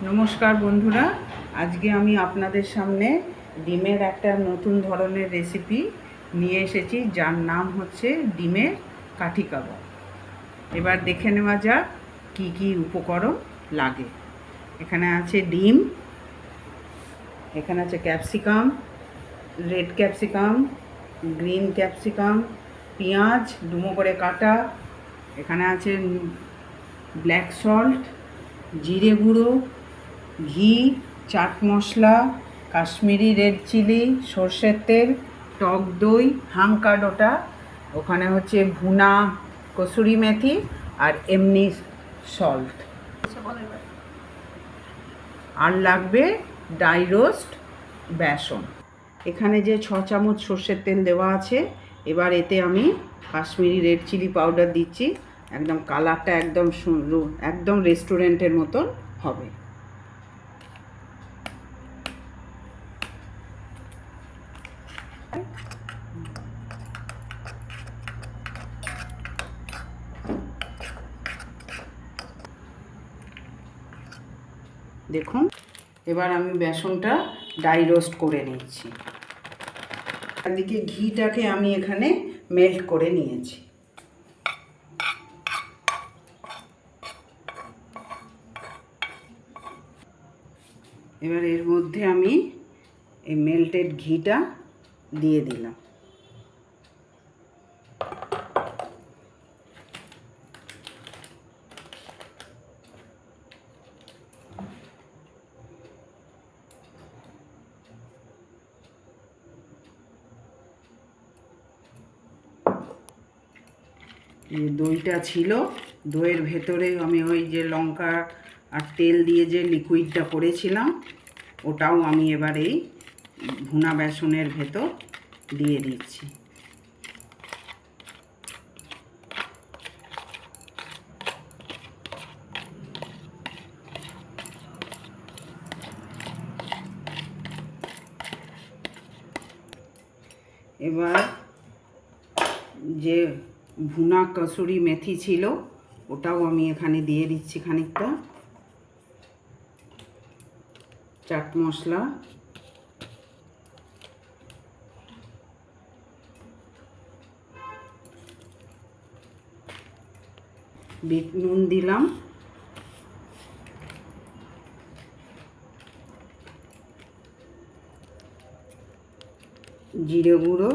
নমস্কার বন্ধুরা, আজকে আমি আপনাদের সামনে ডিমের একটা নতুন ধরনের রেসিপি নিয়ে এসেছি, যার নাম হচ্ছে ডিমের কাঠি কাবাব। এবার দেখে নেওয়া যাক কী কী উপকরণ লাগে। এখানে আছে ডিম, এখানে আছে capsicum, red capsicum, green capsicum, পেঁয়াজ ডুমো করে কাটা, এখানে আছে ব্ল্যাক সল্ট, জিরে গুঁড়ো, ঘি, চাট মশলা, কাশ্মীরি রেড চিলি, সর্ষের তেল, টক দই, হাঙ্কা ডোটা, ওখানে হচ্ছে ভুনা কসুরি মেথি আর এমনি সল্ট। আর লাগবে ড্রাই রোস্ট বেসন। এখানে যে 6 চামচ সর্ষের তেল দেওয়া আছে। এবার এতে আমি কাশ্মীরি রেড চিলি পাউডার দিচ্ছি, একদম কালারটা একদম রেস্টুরেন্টের মতন হবে। দেখুন, এবার আমি বেসনটা ড্রাই রোস্ট করে নিচ্ছি। এদিকে ঘিটাকে আমি এখানে মেল্ট করে নিয়েছি। এবার এর মধ্যে আমি এই মেল্টেড ঘিটা দিয়ে দিলাম। এই দইটা ছিল, দইয়ের ভেতরে আমি ওই যে লঙ্কা আর তেল দিয়ে যে লিকুইডটা করেছিলাম, ওটাও আমি এবার এই ভুনা বেসনের ভেতর দিয়ে দিচ্ছি। এবার যে ভুনা কসুরি মেথি ছিল, ওটাও আমি এখানে দিয়ে দিচ্ছি খানিকটা। চাট মশলা, বিট নুন দিলাম, জিরে গুঁড়ো,